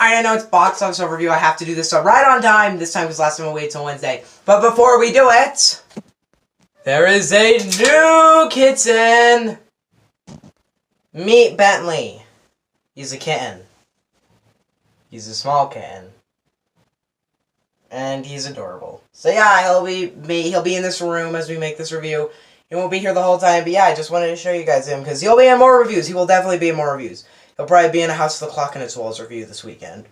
I know it's box office overview. I have to do this stuff right on time this time because last time I waited till Wednesday. But before we do it, there is a new kitten. Meet Bentley. He's a kitten. He's a small kitten. And he's adorable. So yeah, he'll be in this room as we make this review. He won't be here the whole time, but yeah, I just wanted to show you guys him because he'll be in more reviews. He will definitely be in more reviews. He'll probably be in a House of the Clock and Its Walls review this weekend.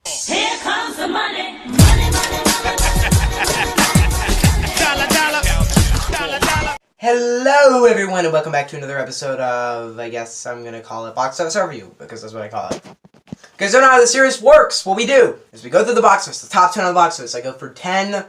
Here comes the money, money, money, money. Dollar, dollar, dollar, dollar. Hello everyone and welcome back to another episode of, I guess I'm going to call it Box Office Overview, because that's what I call it. Because you don't know how the series works, what we do is we go through the box office, the top 10 of the box office. I go for 10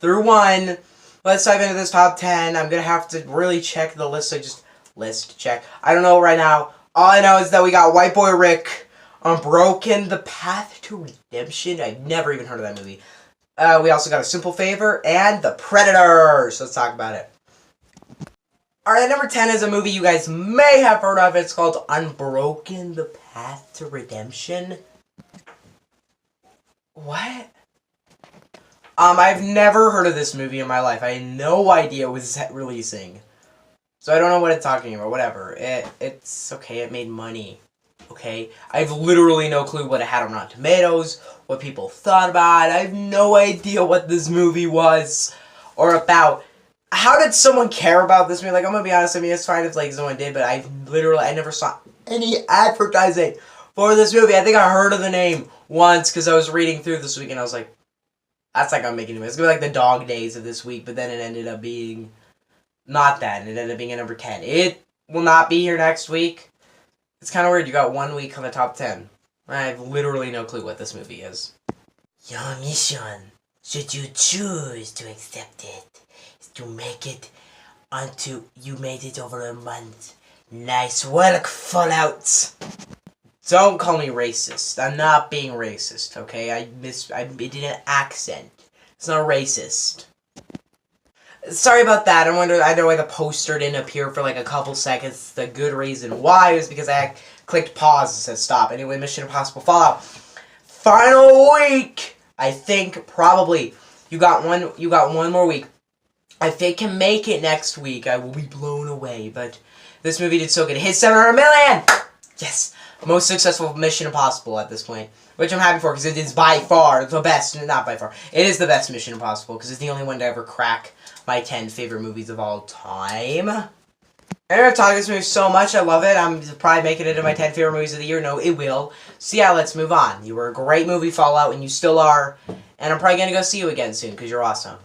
through 1. Let's dive into this top 10. I'm going to have to really check the list, so just list check. I don't know right now. All I know is that we got White Boy Rick, Unbroken, The Path to Redemption. I've never even heard of that movie. We also got A Simple Favor and The Predator. So let's talk about it. Alright, number 10 is a movie you guys may have heard of. It's called Unbroken, The Path to Redemption. What? I've never heard of this movie in my life. I had no idea it was releasing. So I don't know what it's talking about. Whatever. It's okay. It made money. Okay? I have literally no clue what it had on Rotten Tomatoes, what people thought about it. I have no idea what this movie was or about. How did someone care about this movie? Like, I'm gonna be honest, I mean, it's fine if, like, someone did, but I never saw any advertising for this movie. I think I heard of the name once, because I was reading through this week, and I was like, that's like I'm making it. It's gonna be like the dog days of this week, but then it ended up being not that, and it ended up being a number 10. It will not be here next week. It's kind of weird, you got 1 week on the top 10. I have literally no clue what this movie is. Your mission, should you choose to accept it, to make it until you made it over a month. Nice work, Fallout. Don't call me racist. I'm not being racist, okay? I did an accent. It's not racist. Sorry about that. I know why the poster didn't appear for like a couple seconds. The good reason why was because I clicked pause and said stop. Anyway, Mission Impossible Fallout. Final week! I think probably you got one more week. If it can make it next week, I will be blown away. But this movie did so good. It hit 700 million! Yes! Most successful Mission Impossible at this point. Which I'm happy for, because it is by far the best. Not by far. It is the best Mission Impossible, because it's the only one to ever crack my 10 favorite movies of all time. And I've talked about this movie so much. I love it. I'm probably making it into my 10 favorite movies of the year. No, it will. So yeah, let's move on. You were a great movie, Fallout, and you still are. And I'm probably going to go see you again soon, because you're awesome.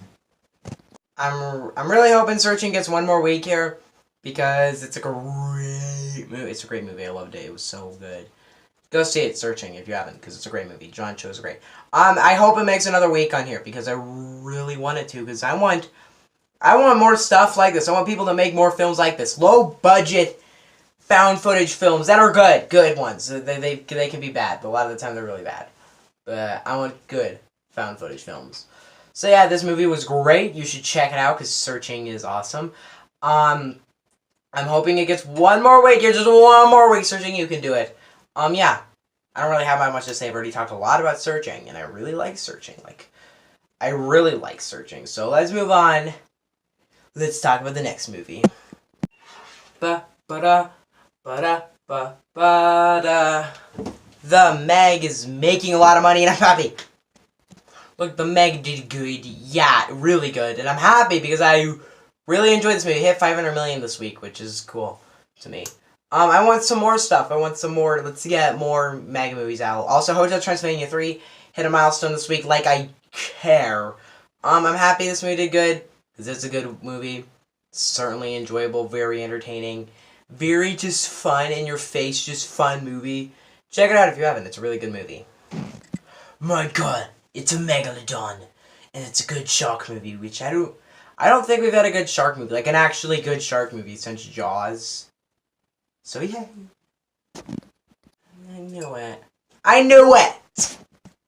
I'm really hoping Searching gets one more week here, because it's a great movie. It's a great movie. I loved it. It was so good. Go see it, Searching, if you haven't, because it's a great movie. John Cho's great. I hope it makes another week on here, because I really want it to, because I want more stuff like this. I want people to make more films like this. Low budget found footage films that are good ones. They can be bad, but a lot of the time they're really bad. But I want good found footage films. So yeah, this movie was great. You should check it out because Searching is awesome. I'm hoping it gets one more week. You're just one more week. Searching, you can do it. Yeah. I don't really have that much to say. I've already talked a lot about Searching, and I really like Searching. I really like Searching. So let's move on. Let's talk about the next movie. The Meg is making a lot of money, and I'm happy. Look, The Meg did good. Yeah, really good. And I'm happy because I really enjoyed this movie. It hit 500 million this week, which is cool to me. I want some more stuff. I want some more. Let's get more Meg movies out. Also, Hotel Transylvania 3 hit a milestone this week. Like I care. I'm happy this movie did good because it's a good movie. Certainly enjoyable, very entertaining, very just fun in your face, just fun movie. Check it out if you haven't. It's a really good movie. My God. It's a megalodon, and it's a good shark movie, which I don't think we've had a good shark movie, like an actually good shark movie since Jaws. So yeah, I knew it. I knew it!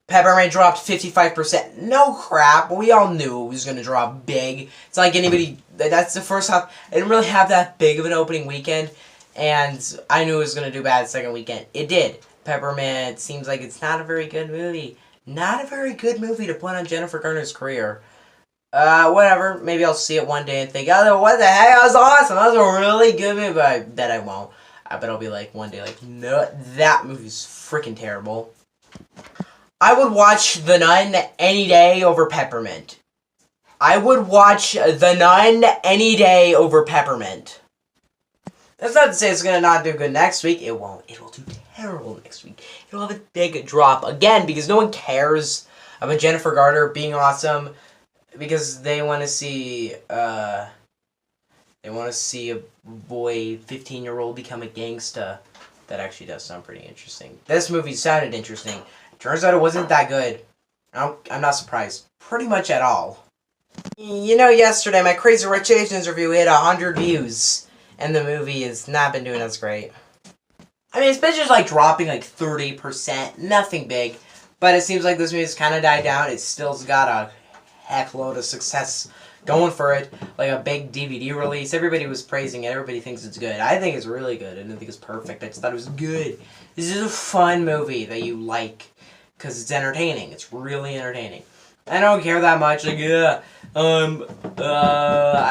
Peppermint dropped 55%. No crap, we all knew it was gonna drop big. It's like anybody, that's the first half. I didn't really have that big of an opening weekend, and I knew it was gonna do bad the second weekend. It did. Peppermint seems like it's not a very good movie. Not a very good movie to put on Jennifer Garner's career. Whatever. Maybe I'll see it one day and think, oh, what the heck? That was awesome. That was a really good movie. But I bet I won't. I bet I'll be like, one day, like, no, that movie's freaking terrible. I would watch The Nun any day over Peppermint. I would watch The Nun any day over Peppermint. That's not to say it's going to not do good next week. It won't. It will do terrible next week. It'll have a big drop. Again, because no one cares about Jennifer Garner being awesome. Because they want to see, a boy, 15-year-old become a gangsta. That actually does sound pretty interesting. This movie sounded interesting. Turns out it wasn't that good. I'm not surprised. Pretty much at all. You know, yesterday, my Crazy Rich Asians review hit 100 views. And the movie has not been doing as great. I mean, it's been just like dropping like 30%. Nothing big. But it seems like this movie's kind of died down. It's still got a heck load of success going for it. Like a big DVD release. Everybody was praising it. Everybody thinks it's good. I think it's really good. I didn't think it's perfect. I just thought it was good. This is a fun movie that you like. Because it's entertaining. It's really entertaining. I don't care that much. Like, I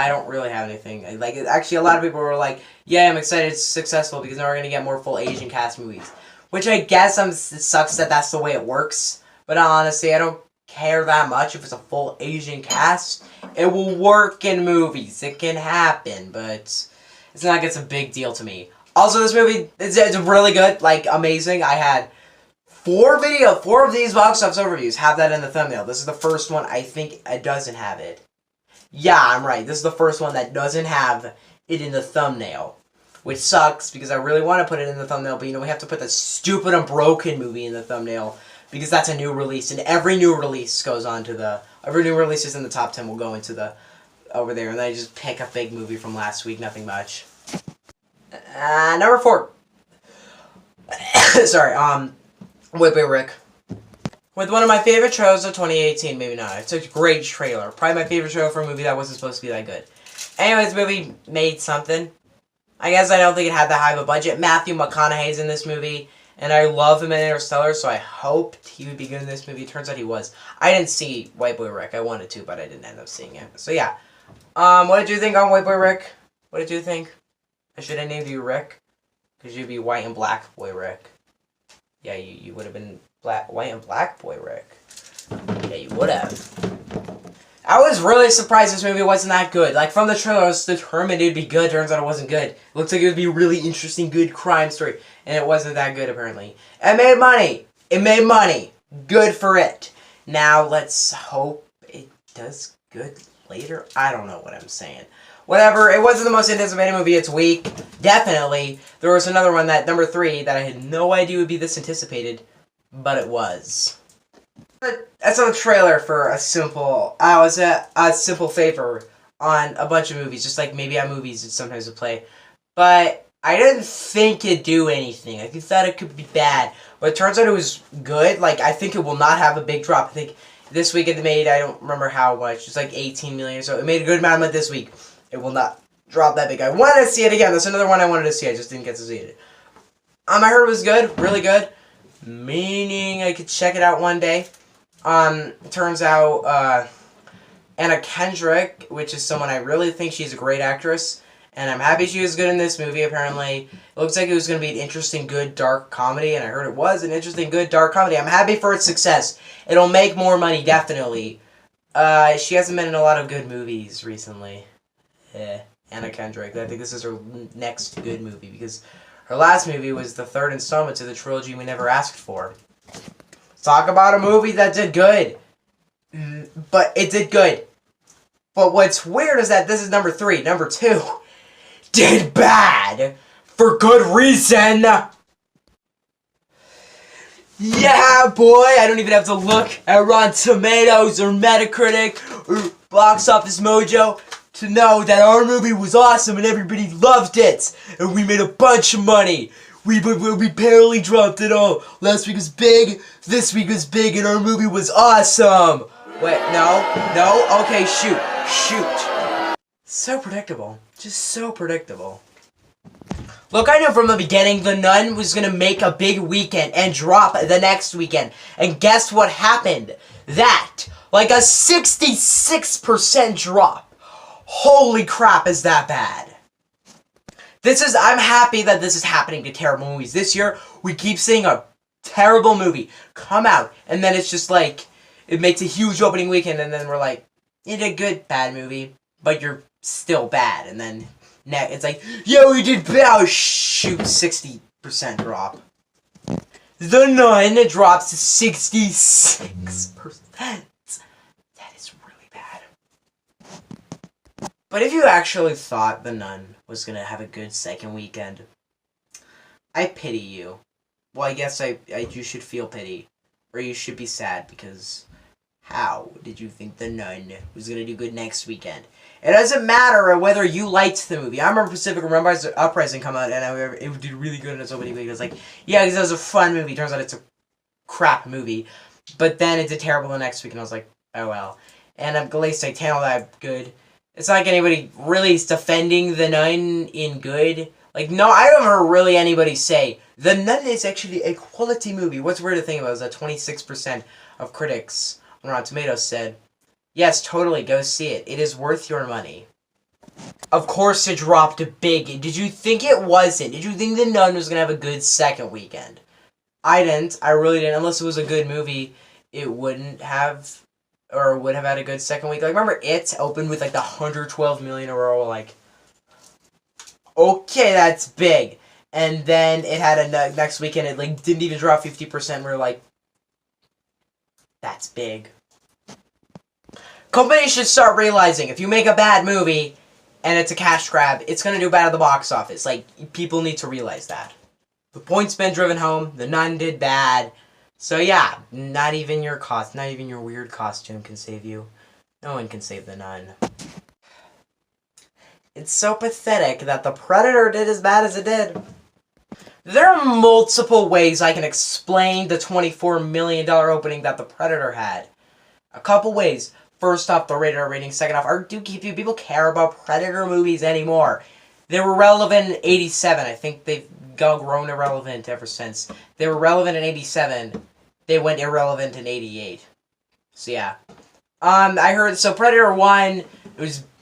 don't really have anything. Like, actually, a lot of people were like, yeah, I'm excited it's successful because now we're going to get more full Asian cast movies. Which I guess it sucks that that's the way it works. But honestly, I don't care that much if it's a full Asian cast. It will work in movies. It can happen, but it's not like it's a big deal to me. Also, this movie, it's really good. Like, amazing. I had 4 of these box office overviews have that in the thumbnail. This is the first one I think it doesn't have it. Yeah, I'm right. This is the first one that doesn't have it in the thumbnail. Which sucks, because I really want to put it in the thumbnail, but you know, we have to put that stupid Unbroken movie in the thumbnail, because that's a new release, and every new release goes on to the... Every new release is in the top 10 will go into the... over there, and then I just pick a big movie from last week, nothing much. Number 4. Sorry, Whip It Rick. With one of my favorite trailers of 2018, maybe not. It's a great trailer. Probably my favorite trailer for a movie that wasn't supposed to be that good. Anyways, this movie made something. I guess I don't think it had that high of a budget. Matthew McConaughey's in this movie, and I love him in Interstellar, so I hoped he would be good in this movie. Turns out he was. I didn't see White Boy Rick. I wanted to, but I didn't end up seeing it. So yeah. What did you think on White Boy Rick? What did you think? I should have named you Rick, because you'd be White and Black Boy Rick. Yeah, you would have been White and Black Boy Rick. Yeah, you would have. I was really surprised this movie wasn't that good. Like, from the trailer, I was determined it would be good. Turns out it wasn't good. It looks like it would be a really interesting, good crime story. And it wasn't that good, apparently. It made money. It made money. Good for it. Now, let's hope it does good later. I don't know what I'm saying. Whatever. It wasn't the most anticipated movie. It's weak. Definitely. There was another one, that number 3, that I had no idea would be this anticipated. But it was. I saw the trailer for a simple favor on a bunch of movies, just like maybe on movies that sometimes would play. But I didn't think it'd do anything. I thought it could be bad. But it turns out it was good. Like, I think it will not have a big drop. I think this week it made, I don't remember how much, it's like 18 million or so. It made a good amount of money this week. It will not drop that big. I wanted to see it again. That's another one I wanted to see. I just didn't get to see it. I heard it was good. Really good. Meaning I could check it out one day. Turns out, Anna Kendrick, which is someone I really think she's a great actress, and I'm happy she was good in this movie, apparently. It looks like it was going to be an interesting, good, dark comedy, and I heard it was an interesting, good, dark comedy. I'm happy for its success. It'll make more money, definitely. She hasn't been in a lot of good movies recently. Anna Kendrick. I think this is her next good movie, because her last movie was the 3rd installment to the trilogy we never asked for. Talk about a movie that did good. But it did good. But what's weird is that this is number 3. Number 2 did bad. For good reason. Yeah, boy. I don't even have to look at Rotten Tomatoes or Metacritic or Box Office Mojo to know that our movie was awesome and everybody loved it. And we made a bunch of money. We barely dropped it all. Last week was big, this week was big, and our movie was awesome. Wait, no, okay, shoot. So predictable, just so predictable. Look, I knew from the beginning The Nun was going to make a big weekend and drop the next weekend. And guess what happened? That. Like a 66% drop. Holy crap, is that bad? I'm happy that this is happening to terrible movies. This year, we keep seeing a terrible movie come out. And then it's just like, it makes a huge opening weekend. And then we're like, you did a good, bad movie. But you're still bad. And then it's like, yeah, we did bad. Oh, shoot, 60% drop. The Nun drops to 66%. That is really bad. But if you actually thought The Nun was going to have a good second weekend, I pity you. Well, I guess you should feel pity. Or you should be sad, because how did you think The Nun was going to do good next weekend? It doesn't matter whether you liked the movie. I remember Pacific Rim Uprising come out, and it did really good in its opening week. I was like, yeah, because it was a fun movie. Turns out it's a crap movie. But then it did terrible the next week, and I was like, oh well. And I'm glad to tell that good. It's not like anybody really is defending The Nun in good. Like, no, I don't hear really anybody say, The Nun is actually a quality movie. What's weird to think about is that 26% of critics on Rotten Tomatoes said, yes, totally, go see it. It is worth your money. Of course it dropped big. Did you think it wasn't? Did you think The Nun was going to have a good second weekend? I didn't. I really didn't. Unless it was a good movie, it wouldn't have, or would have had a good second week. Like, remember It opened with like the 112 million in a row, like, okay, that's big. And then it had a next weekend, it like didn't even drop 50%. We're like, that's big. Companies should start realizing if you make a bad movie and it's a cash grab, it's going to do bad at the box office. Like, people need to realize that. The point's been driven home. The Nun did bad. So yeah, not even your weird costume can save you. No one can save The Nun. It's so pathetic that The Predator did as bad as it did. There are multiple ways I can explain the $24 million opening that The Predator had. A couple ways. First off, the rating. Second off, people care about Predator movies anymore? They were relevant in 87. I think they've grown irrelevant ever since. They were relevant in 87. They went irrelevant in 88. So yeah. I heard, so Predator 1,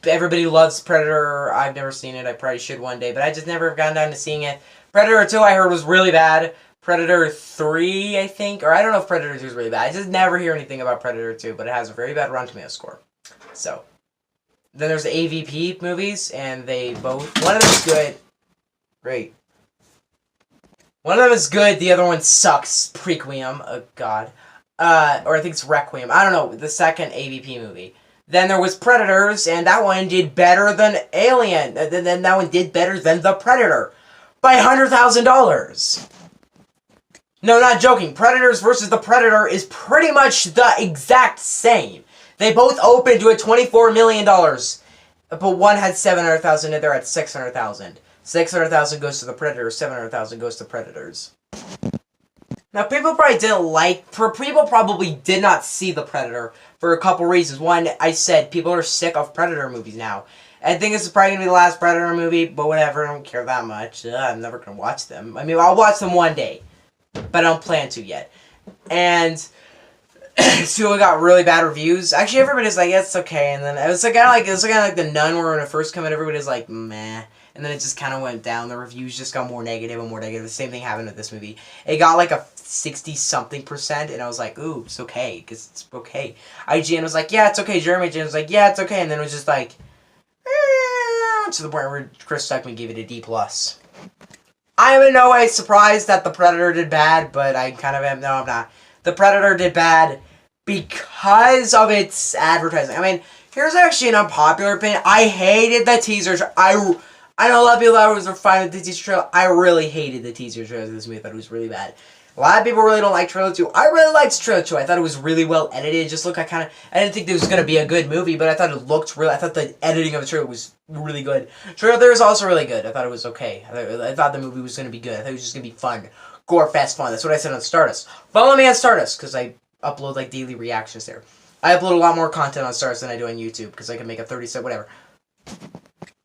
everybody loves Predator. I've never seen it. I probably should one day, but I just never have gotten down to seeing it. Predator 2, I heard, was really bad. Predator 3, I think, or I don't know if Predator 2 is really bad. I just never hear anything about Predator 2, but it has a very bad Rotten Tomatoes score. So, then there's the AVP movies, and they both, one of them is good. Great. One of them is good, the other one sucks. Prequiem, oh god. Or I think it's Requiem. I don't know, the second AVP movie. Then there was Predators, and that one did better than Alien. Then that one did better than The Predator. By $100,000. No, not joking. Predators versus The Predator is pretty much the exact same. They both opened to a $24 million. But one had $700,000 and the other had $600,000. $600,000 goes to The Predator, $700,000 goes to Predators. Now, people probably did not see The Predator for a couple reasons. One, I said, people are sick of Predator movies now. I think this is probably going to be the last Predator movie, but whatever, I don't care that much. I'm never going to watch them. I mean, I'll watch them one day, but I don't plan to yet. And so it got really bad reviews. Actually, everybody's like, yeah, it's okay. And then it was kind of like The Nun, where when it first came out, everybody's like, meh. And then it just kind of went down. The reviews just got more negative and more negative. The same thing happened with this movie. It got like a 60-something%, and I was like, ooh, it's okay, because it's okay. IGN was like, yeah, it's okay. Jeremy Jim was like, yeah, it's okay. And then it was just like, to the point where Chris Stuckman gave it a D+. I am in no way surprised that The Predator did bad, but I kind of am. No, I'm not. The Predator did bad because of its advertising. I mean, here's actually an unpopular opinion. I hated the teaser. I know a lot of people that were fine with the teaser trailer. I really hated the teaser trailer of this movie. I thought it was really bad. A lot of people really don't like trailer 2. I really liked trailer 2. I thought it was really well edited. It just looked like I didn't think this was going to be a good movie, but I thought it looked real. I thought the editing of the trailer was really good. Trailer 3 was also really good. I thought it was okay. I thought the movie was going to be good. I thought it was just going to be fun. Gore fest fun. That's what I said on Stardust. Follow me on Stardust, because I upload like daily reactions there. I upload a lot more content on Stardust than I do on YouTube, because I can make a 30-second whatever.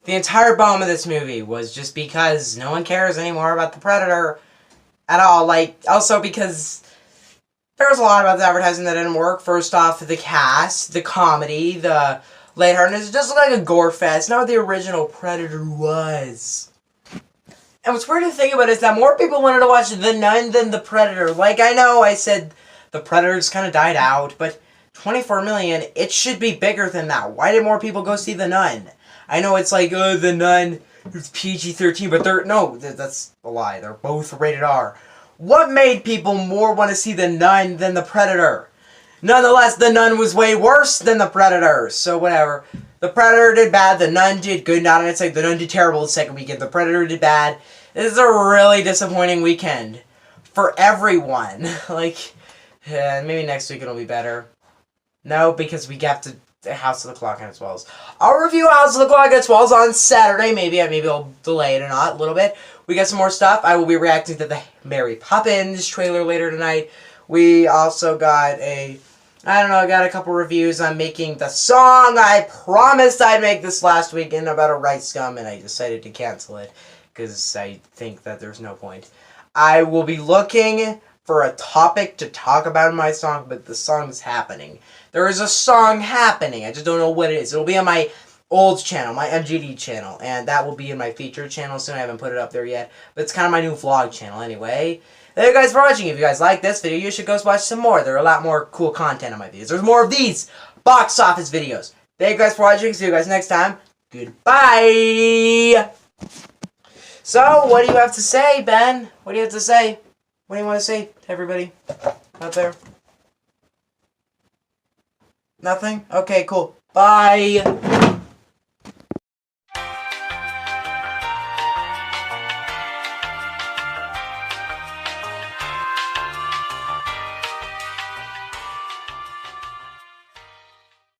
The entire bomb of this movie was just because no one cares anymore about the Predator at all. Like, also because there was a lot about the advertising that didn't work. First off, the cast, the comedy, the lightheartedness. It just looked like a gore fest. Not what the original Predator was. And what's weird to think about is that more people wanted to watch The Nun than The Predator. Like, I know I said The Predator's kind of died out, but 24 million, it should be bigger than that. Why did more people go see The Nun? I know it's like, oh, The Nun, it's PG-13, but no, that's a lie. They're both rated R. What made people more want to see The Nun than The Predator? Nonetheless, The Nun was way worse than The Predator, so whatever. The Predator did bad, The Nun did good. Not it's like The Nun did terrible the second weekend. The Predator did bad. This is a really disappointing weekend for everyone. Like, maybe next week it'll be better. No, because we have to House of the Clock as well. I'll review House of the Clock as well on Saturday. Maybe I'll delay it or not a little bit. We got some more stuff. I will be reacting to the Mary Poppins trailer later tonight. We also got I got a couple reviews on making the song I promised I'd make this last weekend about a rice gum, and I decided to cancel it because I think that there's no point. I will be looking for a topic to talk about in my song, but the song's happening. There is a song happening. I just don't know what it is. It'll be on my old channel, my MGD channel, and that will be in my featured channel soon. I haven't put it up there yet, but it's kind of my new vlog channel anyway. Thank you guys for watching. If you guys like this video, you should go watch some more. There are a lot more cool content on my videos. There's more of these box office videos. Thank you guys for watching. See you guys next time. Goodbye. So, what do you have to say, Ben? What do you have to say? What do you want to say to everybody out there? Nothing? Okay, cool. Bye.